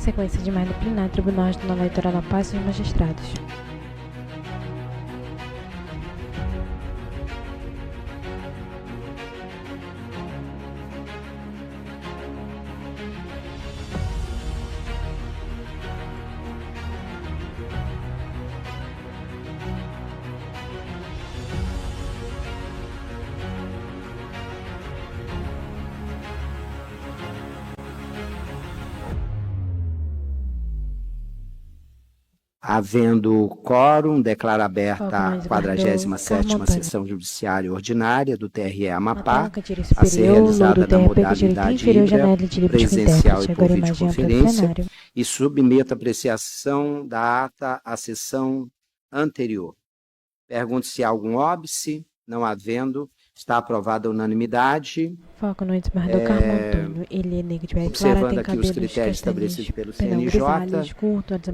Sequência de mais no plenário, Tribunal Regional Eleitoral da Paz e os magistrados. Havendo quórum, declaro aberta a 47ª Sessão Judiciária Ordinária do TRE Amapá, a ser realizada na modalidade híbrida, presencial e por videoconferência, e submeto a apreciação da ata à sessão anterior. Pergunto se há algum óbice. Não havendo, está aprovada a unanimidade. Foco no desembargador Carmo Antônio. Ele é negro de pele clara, Observando tem aqui os critérios estabelecidos pelo CNJ,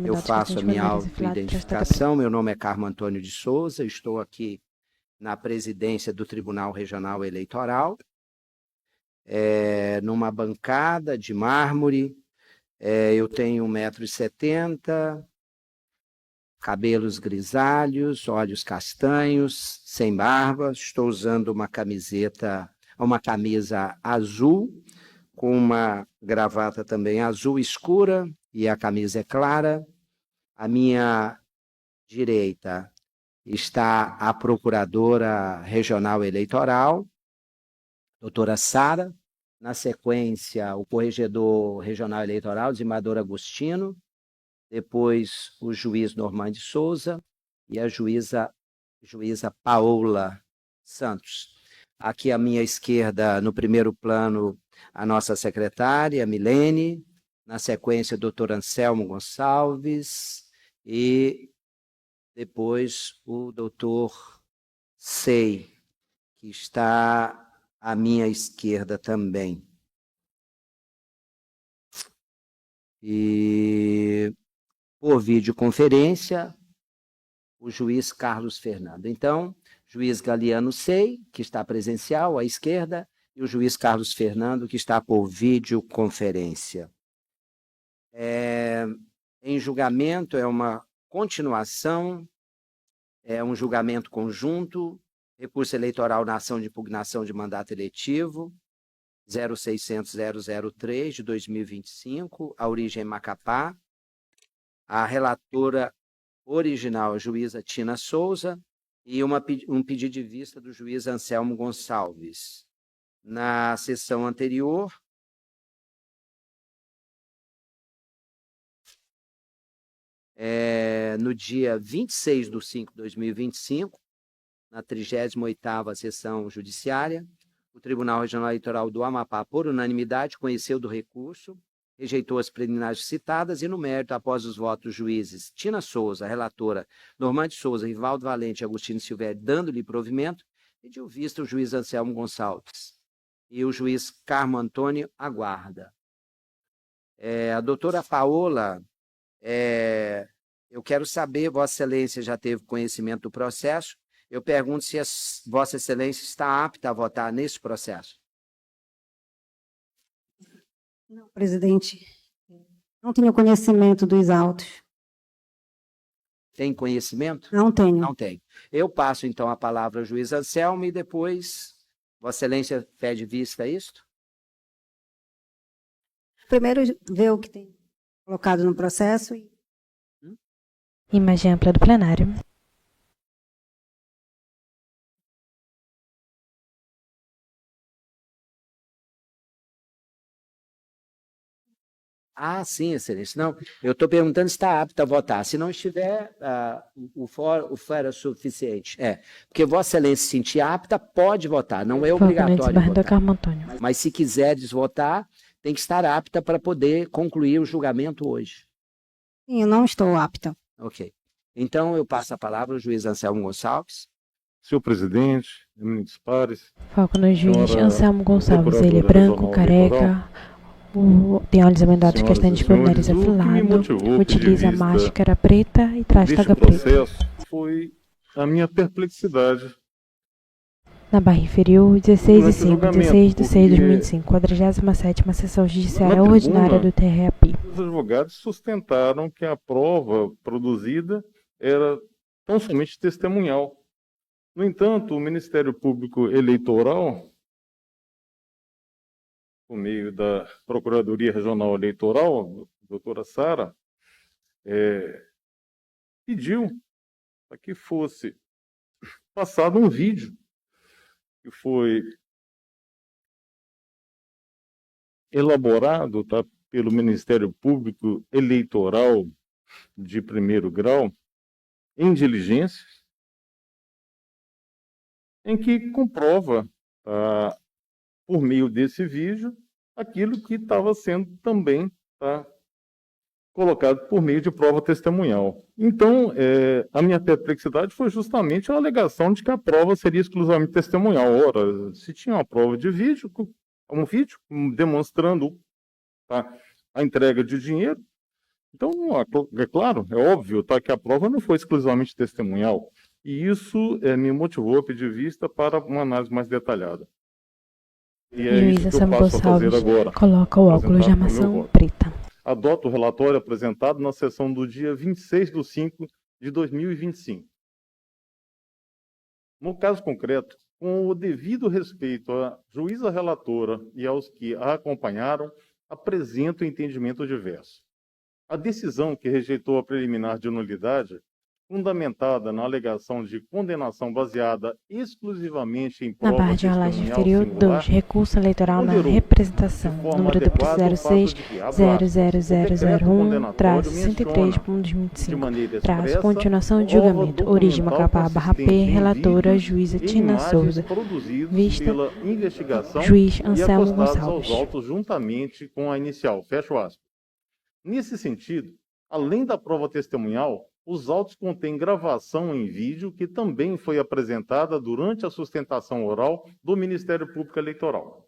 eu faço a minha autoidentificação. Meu nome é Carmo Antônio de Souza, estou aqui na presidência do Tribunal Regional Eleitoral, numa bancada de mármore. Eu tenho 1,70 m, cabelos grisalhos, olhos castanhos, sem barba. Estou usando uma camisa azul, com uma gravata também azul escura, e a camisa é clara. À minha direita está a Procuradora Regional Eleitoral, doutora Sara. Na sequência, o Corregedor Regional Eleitoral, desembargador Agostino. Depois, o juiz Normando de Souza e a juíza Paola Santos. Aqui à minha esquerda, no primeiro plano, a nossa secretária, Milene. Na sequência, o doutor Anselmo Gonçalves. E depois o doutor Sei, que está à minha esquerda também. E por videoconferência, o juiz Carlos Fernando. Então, juiz Galiano Sei, que está presencial à esquerda, e o juiz Carlos Fernando, que está por videoconferência. Em julgamento, é uma continuação, é um julgamento conjunto, recurso eleitoral na ação de impugnação de mandato eletivo, 0600-003 de 2025, a origem Macapá. A relatora original, a juíza Tina Souza, e um pedido de vista do juiz Anselmo Gonçalves. Na sessão anterior, no dia 26/5/2025, na 38ª Sessão Judiciária, o Tribunal Regional Eleitoral do Amapá, por unanimidade, conheceu do recurso, rejeitou as preliminares citadas e, no mérito, após os votos dos juízes Tina Souza, relatora, Normando de Souza, Rivaldo Valente e Agostinho Silvério, dando-lhe provimento, pediu vista o juiz Anselmo Gonçalves. E o juiz Carmo Antônio aguarda. A doutora Paola, eu quero saber, Vossa Excelência já teve conhecimento do processo, eu pergunto se Vossa Excelência está apta a votar nesse processo. Não, presidente, não tenho conhecimento dos autos. Tem conhecimento? Não tenho. Não tenho. Eu passo, então, a palavra ao juiz Anselmo e depois, Vossa Excelência pede vista a isto? Primeiro, ver o que tem colocado no processo. Imagem ampla do plenário. Ah, sim, Excelência. Não, eu estou perguntando se está apto a votar. Se não estiver, o fórum é suficiente. Porque Vossa Excelência se sentir apta, pode votar. Não é obrigatório votar. Carmo Antônio. Mas se quiseres votar, tem que estar apta para poder concluir o julgamento hoje. Sim, eu não estou apta. Ok. Então, eu passo a palavra ao juiz Anselmo Gonçalves. Senhor presidente, eminentes pares. Foco no juiz Anselmo Gonçalves. Ele é branco, careca, tem olhos amendados castanhos por nariz afilado, utiliza máscara preta e traz taga preta. Processo foi a minha perplexidade Na barra inferior, 16 e Durante o 5, julgamento, 16 de 6 de porque 2005, 47ª Sessão Judiciária na Ordinária tribuna, do TRAP. os advogados sustentaram que a prova produzida era tão somente testemunhal. No entanto, o Ministério Público Eleitoral, por meio da Procuradoria Regional Eleitoral, a doutora Sara, pediu para que fosse passado um vídeo que foi elaborado, tá, pelo Ministério Público Eleitoral de primeiro grau, em diligência, em que comprova, tá, por meio desse vídeo, aquilo que estava sendo também, tá, colocado por meio de prova testemunhal. Então, a minha perplexidade foi justamente a alegação de que a prova seria exclusivamente testemunhal. Ora, se tinha uma prova de vídeo, um vídeo demonstrando, tá, a entrega de dinheiro, então, é claro, é óbvio, tá, que a prova não foi exclusivamente testemunhal. E isso me motivou a pedir vista para uma análise mais detalhada. E é isso Juíza que eu Sam passo a fazer Gonçalves agora. coloca o óculos de Apresentar o meu armação voto. preta. Adoto o relatório apresentado na sessão do dia 26/5/2025. No caso concreto, com o devido respeito à juíza relatora e aos que a acompanharam, apresento o entendimento diverso. A decisão que rejeitou a preliminar de nulidade, fundamentada na alegação de condenação baseada exclusivamente em Na prova barra de rolagem testemunhal inferior, 2. singular, Recurso eleitoral na ponderou representação. de forma Número duplo adequada o fato 06 de que, abre aspas, o decreto 00001 condenatório 63 menciona, de 2025. maneira expressa, Continuação de prova julgamento. Origem documental Macapá barra P. consistente em Relatora vídeos juíza e Tina imagens Souza. produzidos Vista pela investigação juiz e Anselmo acostados aos Gonçalves. autos juntamente com a inicial. Fecho aspas. Nesse sentido, além da prova testemunhal, os autos contêm gravação em vídeo que também foi apresentada durante a sustentação oral do Ministério Público Eleitoral.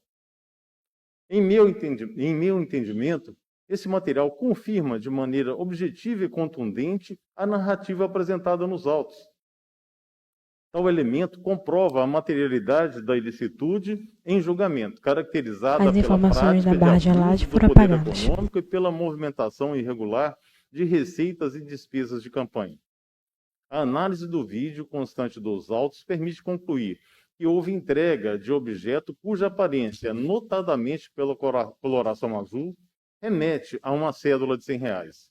Em meu entendimento, esse material confirma de maneira objetiva e contundente a narrativa apresentada nos autos. Tal elemento comprova a materialidade da ilicitude em julgamento, caracterizada As pela informações prática da de barra de abuso rolagem do foram poder apagadas. econômico e pela movimentação irregular de receitas e despesas de campanha. A análise do vídeo constante dos autos permite concluir que houve entrega de objeto cuja aparência, notadamente pela coloração azul, remete a uma cédula de R$100.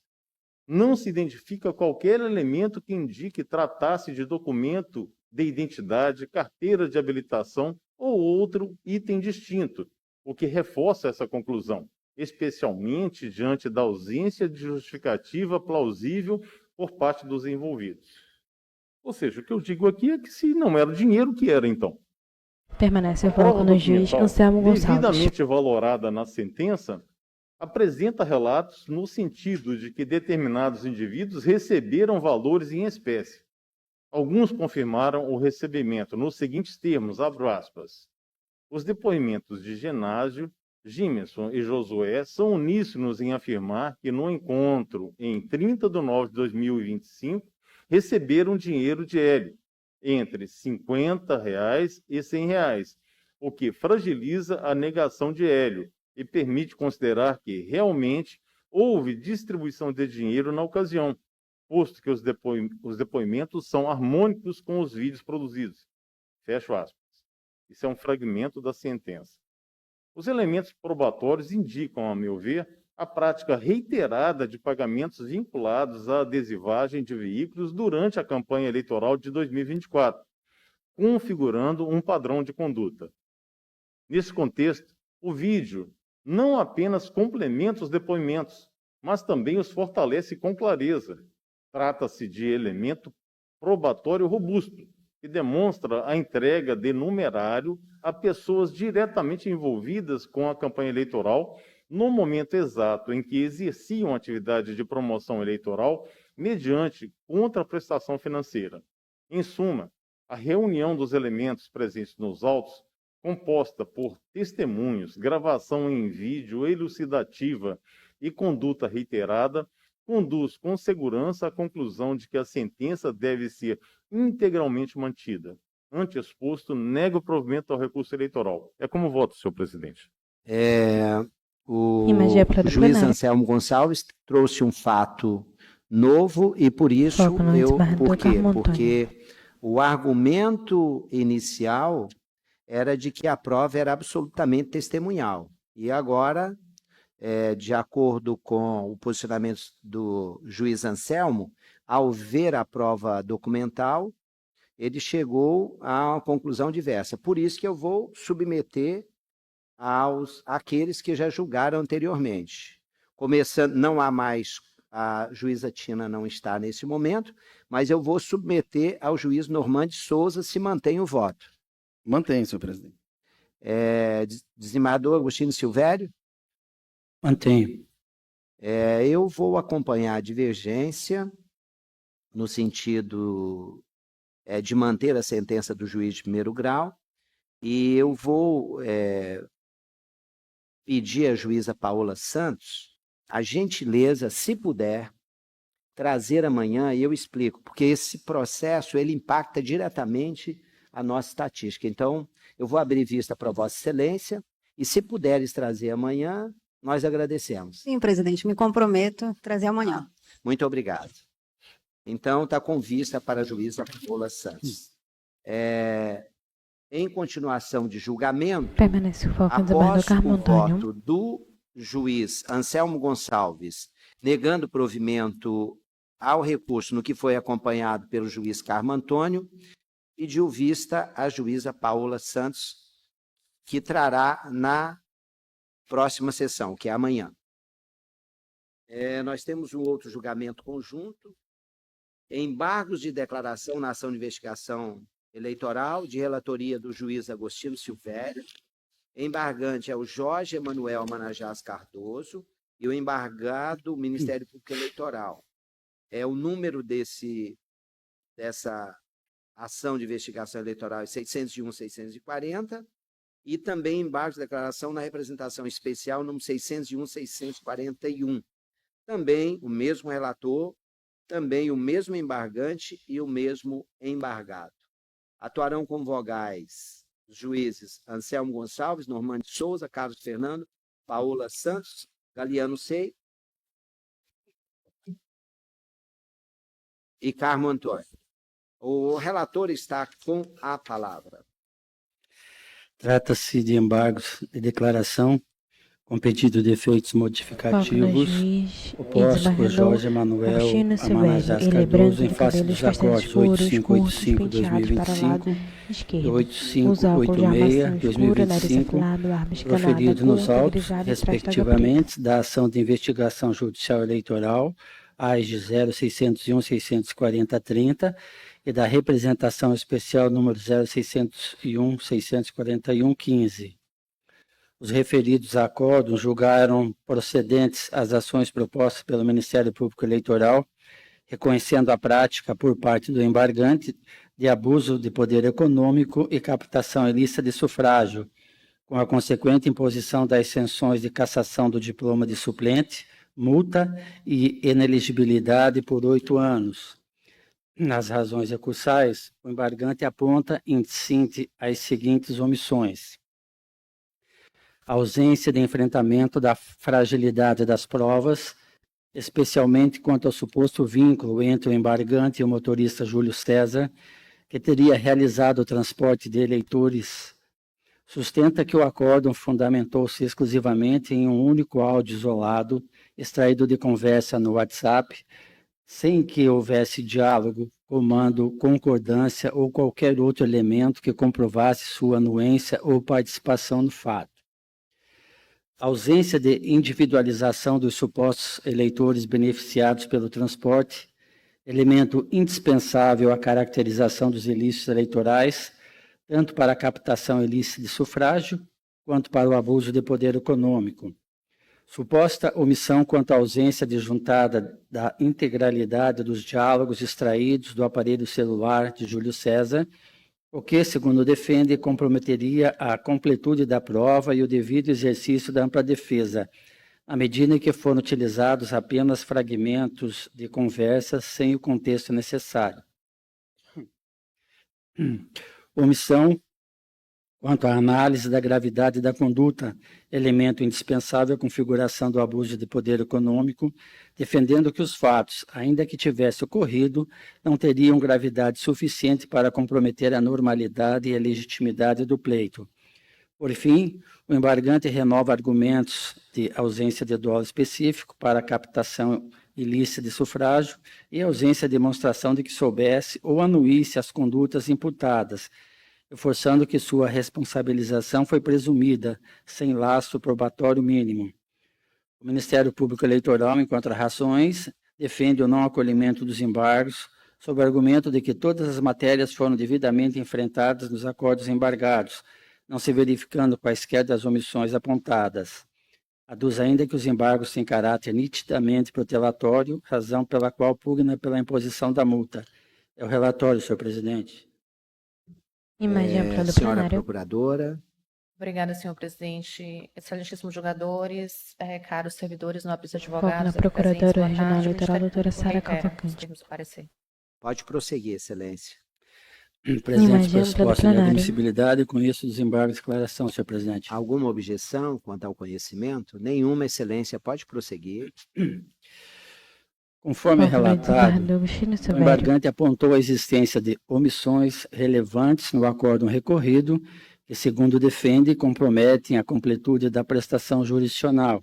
Não se identifica qualquer elemento que indique tratasse de documento de identidade, carteira de habilitação ou outro item distinto, o que reforça essa conclusão, especialmente diante da ausência de justificativa plausível por parte dos envolvidos. Ou seja, o que eu digo aqui é que se não era dinheiro, o que era então? Permanece o A prova voto no juiz documental, Anselmo Gonçalves. devidamente valorada na sentença, apresenta relatos no sentido de que determinados indivíduos receberam valores em espécie. Alguns confirmaram o recebimento nos seguintes termos, abro aspas. Os depoimentos de Genásio, Gimerson e Josué são uníssonos em afirmar que no encontro em 30/9/2025 receberam dinheiro de Hélio, entre R$50 e R$100, o que fragiliza a negação de Hélio e permite considerar que realmente houve distribuição de dinheiro na ocasião, posto que os depoimentos são harmônicos com os vídeos produzidos. Fecho aspas. Isso é um fragmento da sentença. Os elementos probatórios indicam, a meu ver, a prática reiterada de pagamentos vinculados à adesivagem de veículos durante a campanha eleitoral de 2024, configurando um padrão de conduta. Nesse contexto, o vídeo não apenas complementa os depoimentos, mas também os fortalece com clareza. Trata-se de elemento probatório robusto, que demonstra a entrega de numerário a pessoas diretamente envolvidas com a campanha eleitoral no momento exato em que exerciam atividade de promoção eleitoral mediante contraprestação financeira. Em suma, a reunião dos elementos presentes nos autos, composta por testemunhos, gravação em vídeo elucidativa e conduta reiterada, conduz com segurança à conclusão de que a sentença deve ser integralmente mantida. anteexposto nega o provimento ao recurso eleitoral. É como voto, senhor presidente. O Imagem para o juiz plenário. Anselmo Gonçalves trouxe um fato novo e por isso Foco no desembargador por quê? Carmo Antônio. Porque o argumento inicial era de que a prova era absolutamente testemunhal. E agora, de acordo com o posicionamento do juiz Anselmo, ao ver a prova documental, ele chegou a uma conclusão diversa. Por isso que eu vou submeter àqueles que já julgaram anteriormente. Começando, não há mais, a juíza Tina não está nesse momento, mas eu vou submeter ao juiz Normande Souza, se mantém o voto. Mantém, senhor presidente. Desembargador Agostinho Silvério? Mantenho. Eu vou acompanhar a divergência no sentido de manter a sentença do juiz de primeiro grau e eu vou pedir à juíza Paola Santos a gentileza, se puder, trazer amanhã, e eu explico, porque esse processo ele impacta diretamente a nossa estatística. Então, eu vou abrir vista para Vossa Excelência e, se puderes trazer amanhã, nós agradecemos. Sim, presidente, me comprometo a trazer amanhã. Muito obrigado. Então, está com vista para a juíza Paola Santos. Em continuação de julgamento, Permanece o foco no após desembargador Carmo o Antônio. voto do juiz Anselmo Gonçalves, negando provimento ao recurso no que foi acompanhado pelo juiz Carmo Antônio, pediu vista à juíza Paola Santos, que trará na próxima sessão, que é amanhã. Nós temos um outro julgamento conjunto, embargos de declaração na ação de investigação eleitoral, de relatoria do juiz Agostinho Silvério. Embargante é o Jorge Emanuel Manajás Cardoso e o embargado Ministério Público Eleitoral. O número dessa ação de investigação eleitoral é 601-640 e também embargos de declaração na representação especial número 601-641. Também o mesmo relator, também o mesmo embargante e o mesmo embargado. Atuarão como vogais os juízes Anselmo Gonçalves, Normande Souza, Carlos Fernando, Paola Santos, Galiano Sei e Carmo Antônio. O relator está com a palavra. Trata-se de embargos de declaração com pedido de efeitos Foco no modificativos juiz e opostos por Jorge desembargador Emanuel Agostinho Silvério. Amanajás Ele é branco, Cardoso em de face cabelos dos castanhos acordos escuros, curtos, 8585 penteados para o lado 2025 e esquerdo. Usa óculos de 8586 armação escura, nariz 2025, afilado, barba escanada, proferido nos curta, autos, grisalha e trás preta. respectivamente, da ação de investigação judicial eleitoral, AIG 0601-640-30, e da representação especial número 0601-641-15. Os referidos acordos julgaram procedentes as ações propostas pelo Ministério Público Eleitoral, reconhecendo a prática por parte do embargante de abuso de poder econômico e captação ilícita de sufrágio, com a consequente imposição das sanções de cassação do diploma de suplente, multa e inelegibilidade por 8 anos. Nas razões recursais, o embargante aponta em síntese as seguintes omissões: a ausência de enfrentamento da fragilidade das provas, especialmente quanto ao suposto vínculo entre o embargante e o motorista Júlio César, que teria realizado o transporte de eleitores. Sustenta que o acórdão fundamentou-se exclusivamente em um único áudio isolado, extraído de conversa no WhatsApp, sem que houvesse diálogo, comando, concordância ou qualquer outro elemento que comprovasse sua anuência ou participação no fato. A ausência de individualização dos supostos eleitores beneficiados pelo transporte, elemento indispensável à caracterização dos ilícitos eleitorais, tanto para a captação ilícita de sufrágio, quanto para o abuso de poder econômico. Suposta omissão quanto à ausência disjuntada da integralidade dos diálogos extraídos do aparelho celular de Júlio César, o que, segundo defende, comprometeria a completude da prova e o devido exercício da ampla defesa, à medida em que foram utilizados apenas fragmentos de conversas sem o contexto necessário. omissão quanto à análise da gravidade da conduta, elemento indispensável à configuração do abuso de poder econômico, defendendo que os fatos, ainda que tivesse ocorrido, não teriam gravidade suficiente para comprometer a normalidade e a legitimidade do pleito. Por fim, o embargante renova argumentos de ausência de dolo específico para a captação ilícita de sufrágio e ausência de demonstração de que soubesse ou anuísse as condutas imputadas, reforçando que sua responsabilização foi presumida, sem lastro probatório mínimo. O Ministério Público Eleitoral, em contrarrações, defende o não acolhimento dos embargos, sob o argumento de que todas as matérias foram devidamente enfrentadas nos acordos embargados, não se verificando quaisquer das omissões apontadas. Aduz ainda que os embargos têm caráter nitidamente protelatório, razão pela qual pugna pela imposição da multa. É o relatório, senhor presidente. Imagem ampla do Senhora plenário. Procuradora. Obrigada, senhor presidente. Excelentíssimos jogadores, caros servidores, nobres Foco advogados. na Procuradora Regional tarde, Eleitoral, o doutora Ministério Sara Público reitera os Cavalcante. termos do parecer. Pode prosseguir, Excelência. Presente Imagem ampla do pressuposto de plenário. admissibilidade, com isso desembargo de declaração, senhor presidente. Alguma objeção quanto ao conhecimento? Nenhuma, Excelência. Pode prosseguir. Conforme Foco no relatado, desembargo do Agostinho o Silvério. embargante apontou a existência de omissões relevantes no acórdão recorrido, que, segundo defende, comprometem a completude da prestação jurisdicional.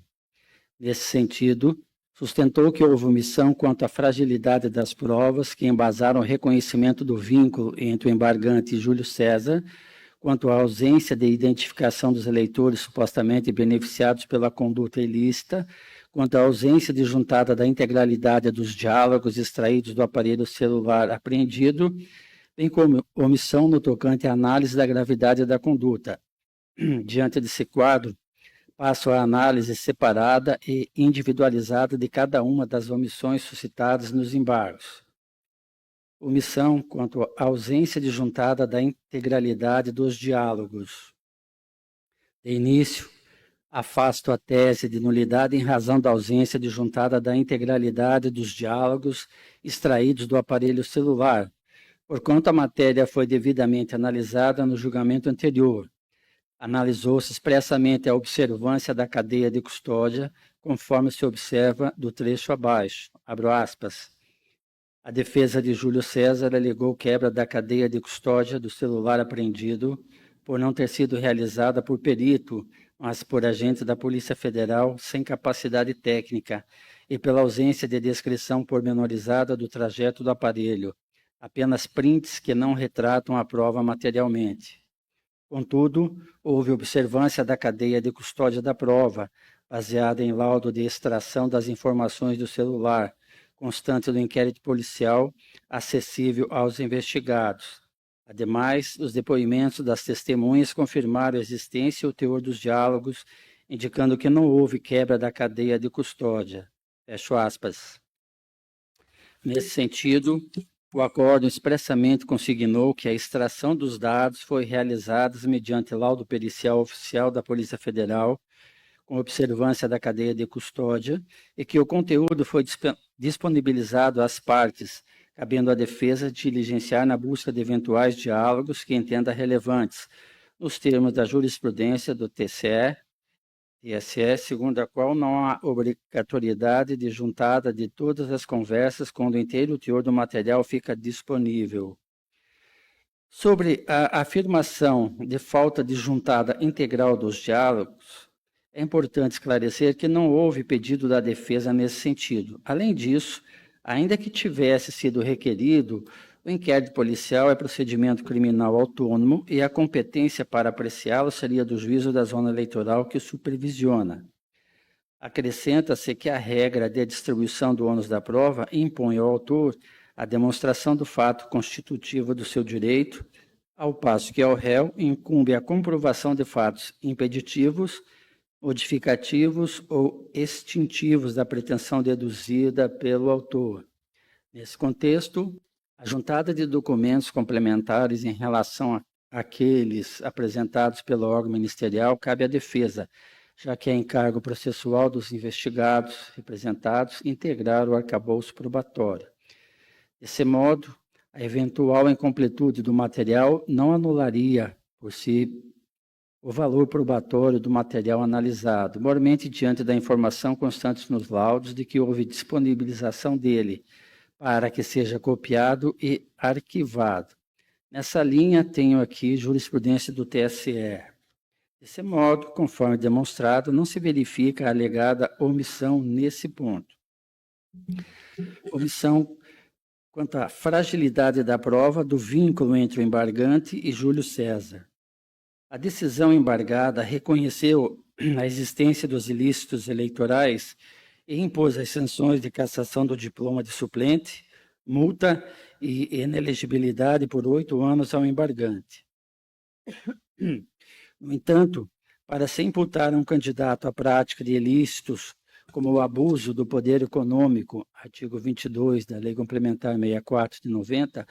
Nesse sentido, sustentou que houve omissão quanto à fragilidade das provas que embasaram o reconhecimento do vínculo entre o embargante e Júlio César, quanto à ausência de identificação dos eleitores supostamente beneficiados pela conduta ilícita, quanto à ausência de juntada da integralidade dos diálogos extraídos do aparelho celular apreendido, bem como omissão no tocante à análise da gravidade da conduta. Diante desse quadro, passo à análise separada e individualizada de cada uma das omissões suscitadas nos embargos. Omissão quanto à ausência de juntada da integralidade dos diálogos. De início, afasto a tese de nulidade em razão da ausência de juntada da integralidade dos diálogos extraídos do aparelho celular, porquanto a matéria foi devidamente analisada no julgamento anterior. Analisou-se expressamente a observância da cadeia de custódia, conforme se observa do trecho abaixo. Abro aspas. A defesa de Júlio César alegou quebra da cadeia de custódia do celular apreendido por não ter sido realizada por perito, mas por agente da Polícia Federal sem capacidade técnica e pela ausência de descrição pormenorizada do trajeto do aparelho, apenas prints que não retratam a prova materialmente. Contudo, houve observância da cadeia de custódia da prova, baseada em laudo de extração das informações do celular, constante do inquérito policial, acessível aos investigados. Ademais, os depoimentos das testemunhas confirmaram a existência e o teor dos diálogos, indicando que não houve quebra da cadeia de custódia. Fecho aspas. Nesse sentido, o acórdão expressamente consignou que a extração dos dados foi realizada mediante laudo pericial oficial da Polícia Federal, com observância da cadeia de custódia, e que o conteúdo foi disponibilizado às partes, cabendo à defesa diligenciar na busca de eventuais diálogos que entenda relevantes, nos termos da jurisprudência do TSE, segundo a qual não há obrigatoriedade de juntada de todas as conversas quando o inteiro teor do material fica disponível. Sobre a afirmação de falta de juntada integral dos diálogos, é importante esclarecer que não houve pedido da defesa nesse sentido. Além disso, ainda que tivesse sido requerido, o inquérito policial é procedimento criminal autônomo e a competência para apreciá-lo seria do juízo da zona eleitoral que o supervisiona. Acrescenta-se que a regra de distribuição do ônus da prova impõe ao autor a demonstração do fato constitutivo do seu direito, ao passo que ao réu incumbe a comprovação de fatos impeditivos, modificativos ou extintivos da pretensão deduzida pelo autor. Nesse contexto, a juntada de documentos complementares em relação àqueles apresentados pelo órgão ministerial cabe à defesa, já que é encargo processual dos investigados representados integrar o arcabouço probatório. Desse modo, A eventual incompletude do material não anularia por si o valor probatório do material analisado, mormente diante da informação constante nos laudos de que houve disponibilização dele para que seja copiado e arquivado. Nessa linha, tenho aqui jurisprudência do TSE. Desse modo, conforme demonstrado, não se verifica a alegada omissão nesse ponto. Omissão quanto à fragilidade da prova do vínculo entre o embargante e Júlio César. A decisão embargada reconheceu a existência dos ilícitos eleitorais e impôs as sanções de cassação do diploma de suplente, multa e inelegibilidade por 8 anos ao embargante. No entanto, para se imputar a um candidato à prática de ilícitos, como o abuso do poder econômico, artigo 22 da Lei Complementar 64 de 90,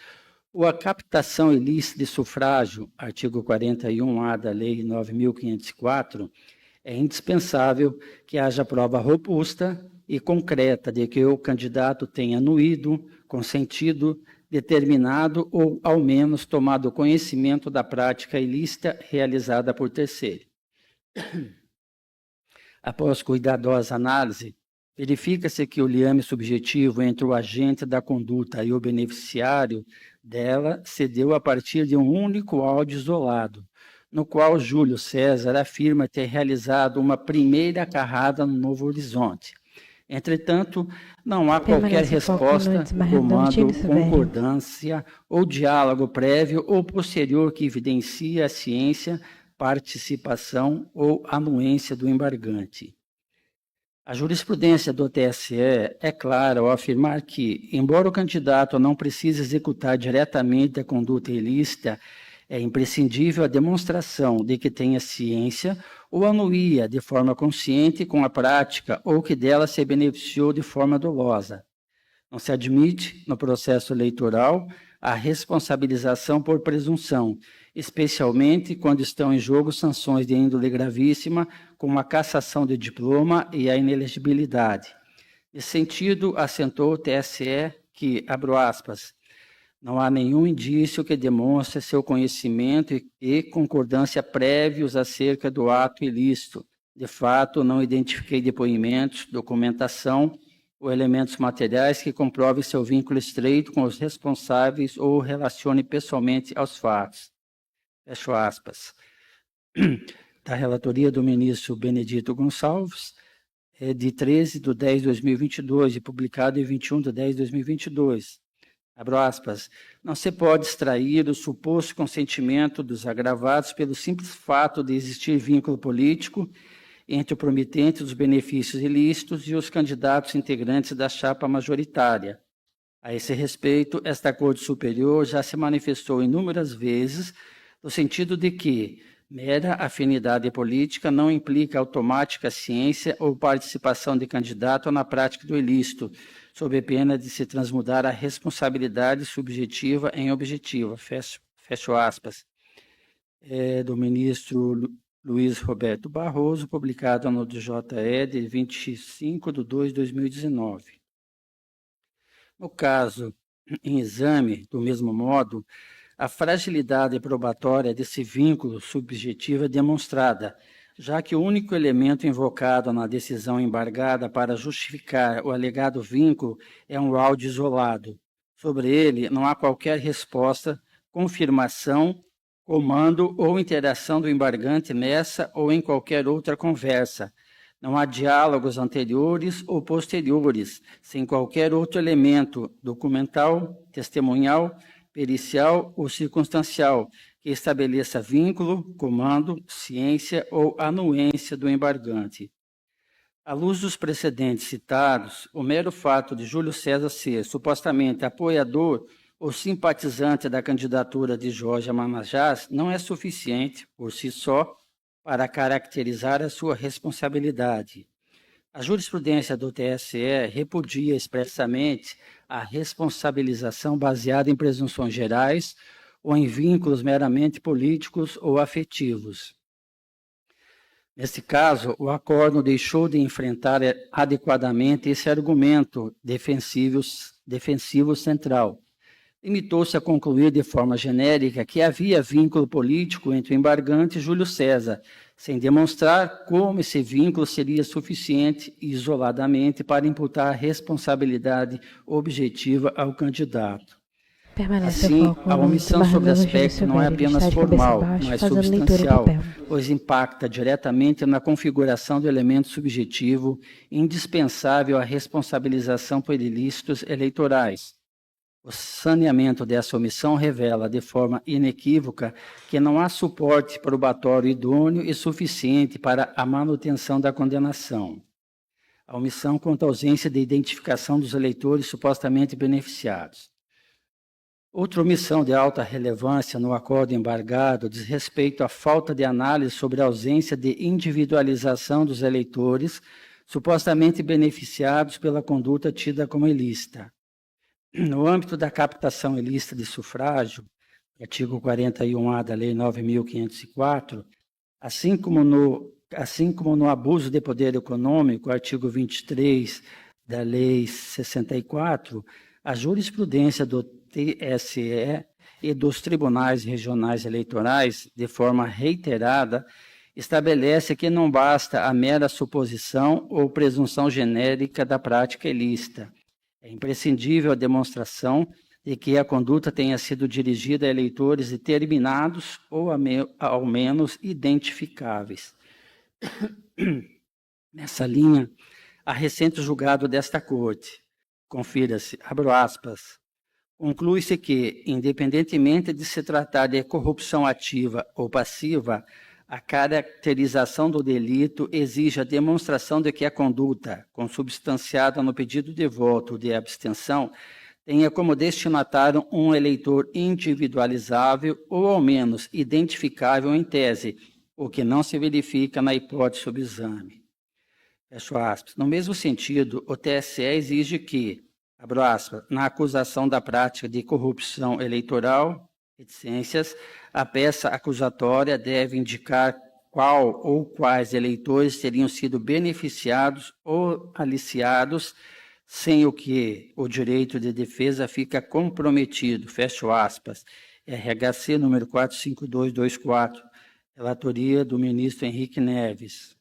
ou a captação ilícita de sufrágio, artigo 41A da Lei 9.504, é indispensável que haja prova robusta e concreta de que o candidato tenha anuído, consentido, determinado ou, ao menos, tomado conhecimento da prática ilícita realizada por terceiro. Após cuidadosa análise, verifica-se que o liame subjetivo entre o agente da conduta e o beneficiário dela se deu a partir de um único áudio isolado, no qual Júlio César afirma ter realizado uma primeira carrada no Novo Horizonte. Entretanto, não há qualquer resposta, comando, concordância ou diálogo prévio ou posterior que evidencie a ciência, participação ou anuência do embargante. A jurisprudência do TSE é clara ao afirmar que, embora o candidato não precise executar diretamente a conduta ilícita, é imprescindível a demonstração de que tenha ciência ou anuía de forma consciente com a prática ou que dela se beneficiou de forma dolosa. Não se admite, no processo eleitoral, a responsabilização por presunção, especialmente quando estão em jogo sanções de índole gravíssima, como a cassação de diploma e a inelegibilidade. Nesse sentido, assentou o TSE que, abro aspas, não há nenhum indício que demonstre seu conhecimento e concordância prévios acerca do ato ilícito. De fato, não identifiquei depoimentos, documentação ou elementos materiais que comprovem seu vínculo estreito com os responsáveis ou relacione pessoalmente aos fatos. Fecho aspas. Da relatoria do ministro Benedito Gonçalves, de 13/10/2022 e publicado em 21/10/2022. Abro aspas, não se pode extrair o suposto consentimento dos agravados pelo simples fato de existir vínculo político entre o promitente dos benefícios ilícitos e os candidatos integrantes da chapa majoritária. A esse respeito, esta Corte Superior já se manifestou inúmeras vezes no sentido de que mera afinidade política não implica automática ciência ou participação de candidato na prática do ilícito, sob pena de se transmudar a responsabilidade subjetiva em objetiva. Fecho aspas. Do ministro Luiz Roberto Barroso, publicado no DJE de 25/2/2019. No caso em exame, do mesmo modo, a fragilidade probatória desse vínculo subjetivo é demonstrada, já que o único elemento invocado na decisão embargada para justificar o alegado vínculo é um áudio isolado. Sobre ele, não há qualquer resposta, confirmação, comando ou interação do embargante nessa ou em qualquer outra conversa. Não há diálogos anteriores ou posteriores, sem qualquer outro elemento documental, testemunhal, pericial ou circunstancial que estabeleça vínculo, comando, ciência ou anuência do embargante. À luz dos precedentes citados, o mero fato de Júlio César ser supostamente apoiador ou simpatizante da candidatura de Jorge Amanajás não é suficiente, por si só, para caracterizar a sua responsabilidade. A jurisprudência do TSE repudia expressamente a responsabilização baseada em presunções gerais ou em vínculos meramente políticos ou afetivos. Nesse caso, o acórdão deixou de enfrentar adequadamente esse argumento defensivo central, limitou-se a concluir de forma genérica que havia vínculo político entre o embargante e Júlio César, sem demonstrar como esse vínculo seria suficiente isoladamente para imputar responsabilidade objetiva ao candidato. Assim, a omissão sobre aspecto não é apenas formal, mas substancial, pois impacta diretamente na configuração do elemento subjetivo indispensável à responsabilização por ilícitos eleitorais. O saneamento dessa omissão revela de forma inequívoca que não há suporte probatório idôneo e suficiente para a manutenção da condenação. A omissão quanto à ausência de identificação dos eleitores supostamente beneficiados. Outra omissão de alta relevância no acordo embargado diz respeito à falta de análise sobre a ausência de individualização dos eleitores supostamente beneficiados pela conduta tida como ilícita. No âmbito da captação ilícita de sufrágio, artigo 41A da Lei 9.504, assim como no abuso de poder econômico, artigo 23 da Lei 64, a jurisprudência do TSE e dos tribunais regionais eleitorais, de forma reiterada, estabelece que não basta a mera suposição ou presunção genérica da prática ilícita. É imprescindível a demonstração de que a conduta tenha sido dirigida a eleitores determinados ou ao menos identificáveis. Nessa linha, há recente julgado desta Corte. Confira-se, abro aspas, conclui-se que, independentemente de se tratar de corrupção ativa ou passiva, a caracterização do delito exige a demonstração de que a conduta, consubstanciada no pedido de voto ou de abstenção, tenha como destinatário um eleitor individualizável ou, ao menos, identificável em tese, o que não se verifica na hipótese sob exame. Fecho aspas. No mesmo sentido, o TSE exige que, abro aspas, na acusação da prática de corrupção eleitoral, reticências, a peça acusatória deve indicar qual ou quais eleitores teriam sido beneficiados ou aliciados, sem o que o direito de defesa fica comprometido, fecho aspas, RHC número 45224, relatoria do ministro Henrique Neves.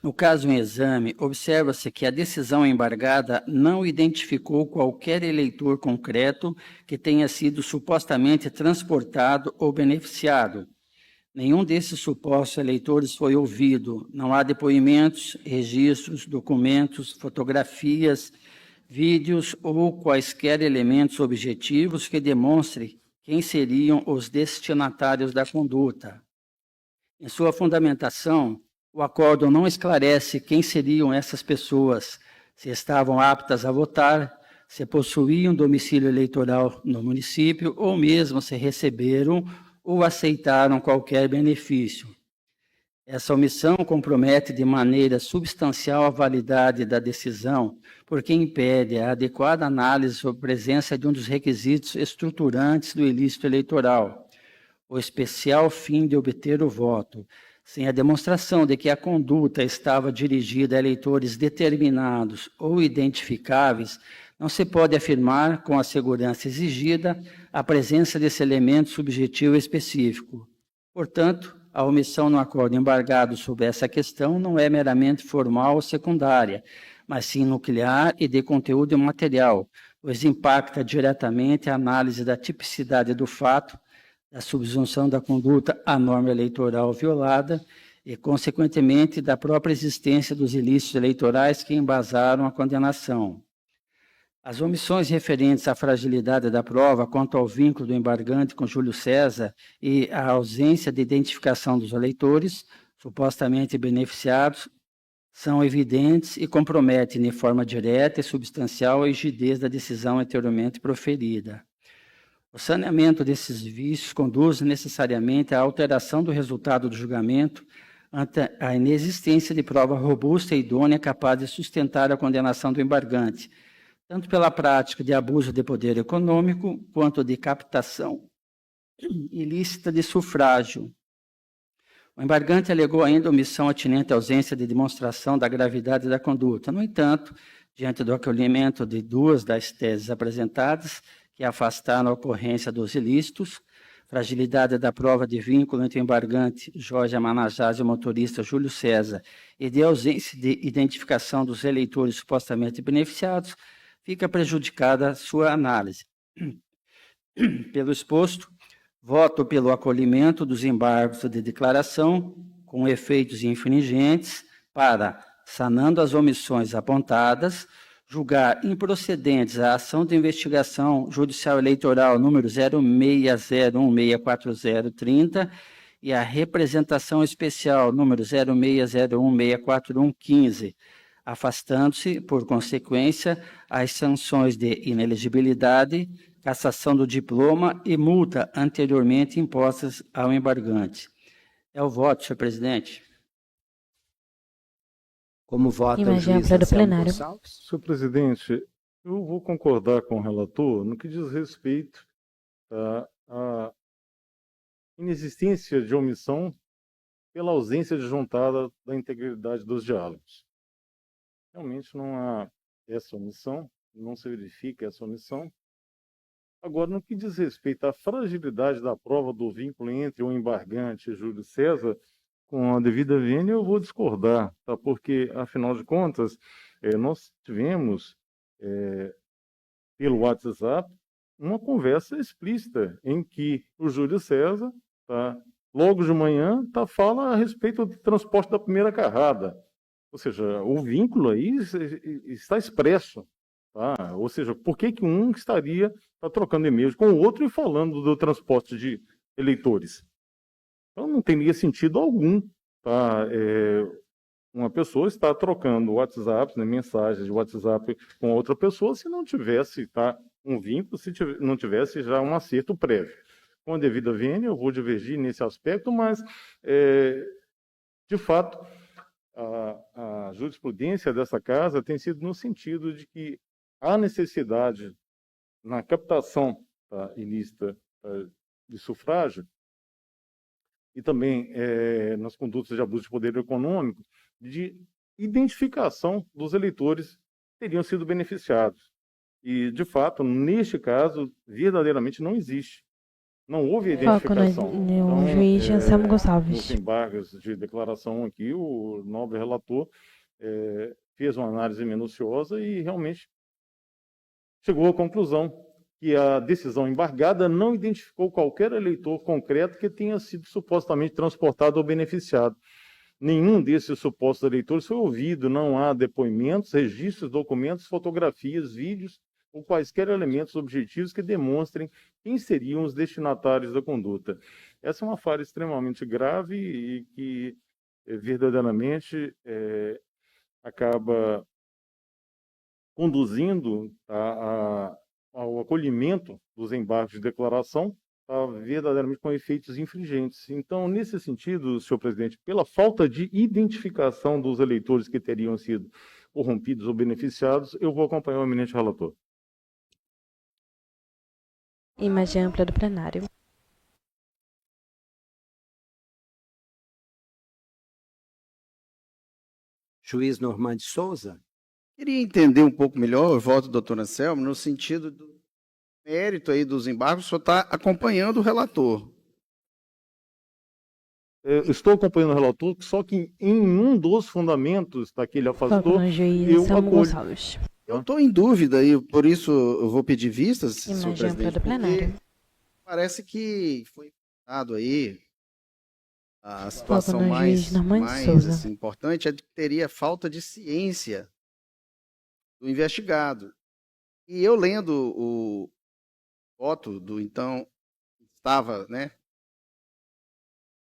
No caso em exame, observa-se que a decisão embargada não identificou qualquer eleitor concreto que tenha sido supostamente transportado ou beneficiado. Nenhum desses supostos eleitores foi ouvido. Não há depoimentos, registros, documentos, fotografias, vídeos ou quaisquer elementos objetivos que demonstrem quem seriam os destinatários da conduta. Em sua fundamentação, o acordo não esclarece quem seriam essas pessoas, se estavam aptas a votar, se possuíam domicílio eleitoral no município ou mesmo se receberam ou aceitaram qualquer benefício. Essa omissão compromete de maneira substancial a validade da decisão, porque impede a adequada análise sobre a presença de um dos requisitos estruturantes do ilícito eleitoral, o especial fim de obter o voto, sem a demonstração de que a conduta estava dirigida a eleitores determinados ou identificáveis, não se pode afirmar com a segurança exigida a presença desse elemento subjetivo específico. Portanto, a omissão no acordo embargado sobre essa questão não é meramente formal ou secundária, mas sim nuclear e de conteúdo material, pois impacta diretamente a análise da tipicidade do fato, da subsunção da conduta à norma eleitoral violada e, consequentemente, da própria existência dos ilícitos eleitorais que embasaram a condenação. As omissões referentes à fragilidade da prova quanto ao vínculo do embargante com Júlio César e à ausência de identificação dos eleitores, supostamente beneficiados, são evidentes e comprometem de forma direta e substancial a rigidez da decisão anteriormente proferida. O saneamento desses vícios conduz necessariamente à alteração do resultado do julgamento ante a inexistência de prova robusta e idônea capaz de sustentar a condenação do embargante, tanto pela prática de abuso de poder econômico, quanto de captação ilícita de sufrágio. O embargante alegou ainda omissão atinente à ausência de demonstração da gravidade da conduta. No entanto, diante do acolhimento de duas das teses apresentadas, que afastaram a ocorrência dos ilícitos, fragilidade da prova de vínculo entre o embargante Jorge Amanajás e o motorista Júlio César e de ausência de identificação dos eleitores supostamente beneficiados, fica prejudicada a sua análise. Pelo exposto, voto pelo acolhimento dos embargos de declaração com efeitos infringentes para, sanando as omissões apontadas, julgar improcedentes a ação de investigação judicial eleitoral número 0601640030 e a representação especial número 0601641115, afastando-se, por consequência, as sanções de inelegibilidade, cassação do diploma e multa anteriormente impostas ao embargante. É o voto, senhor presidente. Como vota o Imagem juiz ampla do Anselmo plenário. Gonçalves? Senhor presidente, eu vou concordar com o relator no que diz respeito à inexistência de omissão pela ausência disjuntada da integridade dos diálogos. Realmente não há essa omissão, não se verifica essa omissão. Agora, no que diz respeito à fragilidade da prova do vínculo entre o embargante e Júlio César, com a devida vênia, eu vou discordar, tá? Porque, afinal de contas, nós tivemos, pelo WhatsApp, uma conversa explícita em que o Júlio César, tá, logo de manhã, fala a respeito do transporte da primeira carrada. Ou seja, o vínculo aí está expresso. Tá? Ou seja, por que um estaria trocando e-mails com o outro e falando do transporte de eleitores? Então, não teria sentido algum, tá? Uma pessoa está trocando WhatsApp, né, mensagens de WhatsApp com outra pessoa se não tivesse, tá, um vínculo, se não tivesse já um acerto prévio. Com a devida vênia, eu vou divergir nesse aspecto, mas, de fato, a jurisprudência dessa casa tem sido no sentido de que há necessidade na captação, tá, ilícita, de sufrágio e também nas condutas de abuso de poder econômico, de identificação dos eleitores que teriam sido beneficiados. E, de fato, neste caso, verdadeiramente não existe. Não houve identificação. No juiz Anselmo Gonçalves. Nos embargos de declaração aqui, o nobre relator fez uma análise minuciosa e realmente chegou à conclusão que a decisão embargada não identificou qualquer eleitor concreto que tenha sido supostamente transportado ou beneficiado. Nenhum desses supostos eleitores foi ouvido, não há depoimentos, registros, documentos, fotografias, vídeos ou quaisquer elementos objetivos que demonstrem quem seriam os destinatários da conduta. Essa é uma falha extremamente grave e que verdadeiramente acaba conduzindo ao acolhimento dos embargos de declaração, verdadeiramente com efeitos infringentes. Então, nesse sentido, senhor presidente, pela falta de identificação dos eleitores que teriam sido corrompidos ou beneficiados, eu vou acompanhar o eminente relator. Imagem ampla do plenário. Juiz Normando Souza. Queria entender um pouco melhor o voto do doutor Anselmo, no sentido do mérito aí dos embargos, o senhor está acompanhando o relator. Eu estou acompanhando o relator, só que em um dos fundamentos que ele afastou, eu acolho. Eu estou em dúvida e por isso eu vou pedir vistas, senhor presidente, do plenário. Parece que foi dado aí a situação mais assim, importante é que teria falta de ciência do investigado. E eu lendo o voto do então estava, né,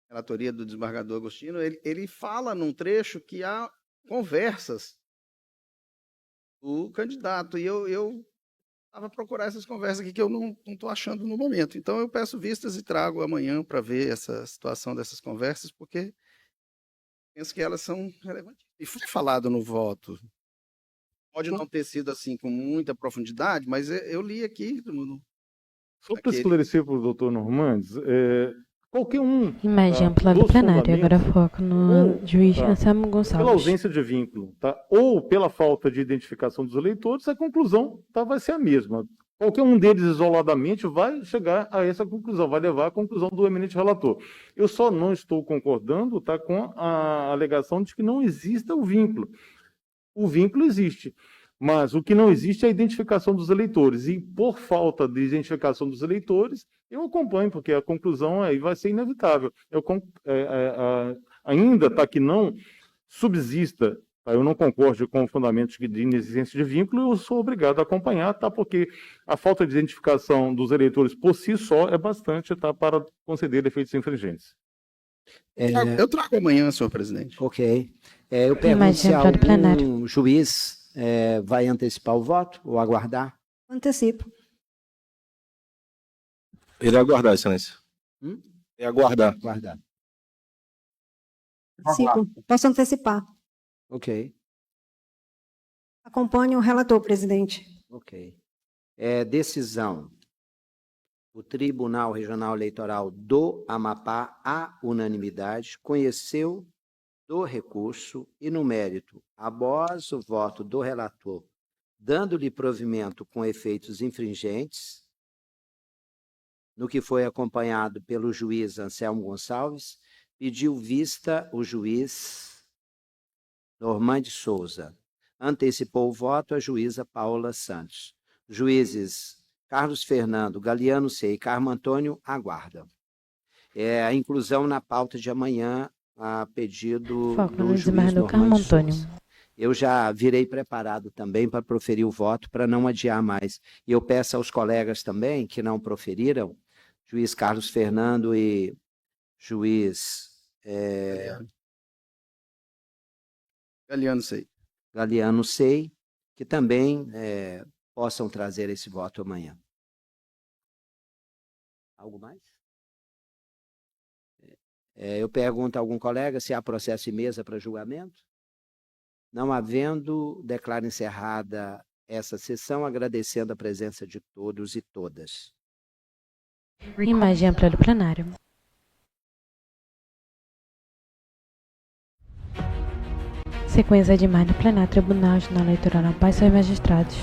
relatoria do desembargador Agostinho, ele fala num trecho que há conversas do candidato, e eu estava a procurar essas conversas aqui que eu não estou achando no momento. Então eu peço vistas e trago amanhã para ver essa situação dessas conversas, porque penso que elas são relevantes. E foi falado no voto. Pode não ter sido assim com muita profundidade, mas eu li aqui. Só para esclarecer para o doutor Normandes, qualquer um. Imagem ampla do plenário, agora foco no juiz Anselmo Gonçalves. Pela ausência de vínculo, tá? Ou pela falta de identificação dos eleitores, a conclusão vai ser a mesma. Qualquer um deles isoladamente vai chegar a essa conclusão, vai levar à conclusão do eminente relator. Eu só não estou concordando, tá, com a alegação de que não exista o vínculo. O vínculo existe, mas o que não existe é a identificação dos eleitores. E por falta de identificação dos eleitores, eu acompanho, porque a conclusão aí vai ser inevitável. Ainda tá, que não subsista, tá, eu não concordo com o fundamento de inexistência de vínculo, eu sou obrigado a acompanhar, tá, porque a falta de identificação dos eleitores por si só é bastante, tá, para conceder efeitos infringentes. Eu trago amanhã, senhor presidente. Ok. Eu pergunto se algum juiz vai antecipar o voto ou aguardar? Antecipo. Ele aguardar, excelência. É aguardar. Aguardar. Antecipo. Posso antecipar. Ok. Acompanho o relator, presidente. Ok. Decisão. O Tribunal Regional Eleitoral do Amapá, à unanimidade, conheceu do recurso e, no mérito, após o voto do relator, dando-lhe provimento com efeitos infringentes, no que foi acompanhado pelo juiz Anselmo Gonçalves, pediu vista o juiz Normande Souza. Antecipou o voto a juíza Paula Santos. Juízes Carlos Fernando, Galiano C. e Carmo Antônio aguardam. A inclusão na pauta de amanhã, a pedido do juiz Normande Souza. Eu já virei preparado também para proferir o voto, para não adiar mais. E eu peço aos colegas também que não proferiram, juiz Carlos Fernando e juiz Galiano C., que também possam trazer esse voto amanhã. Algo mais? Eu pergunto a algum colega se há processo em mesa para julgamento. Não havendo, declaro encerrada essa sessão, agradecendo a presença de todos e todas. Imagem ampla do plenário. Sequência de imagem do plenário Tribunal Regional Eleitoral Amapá e seus magistrados.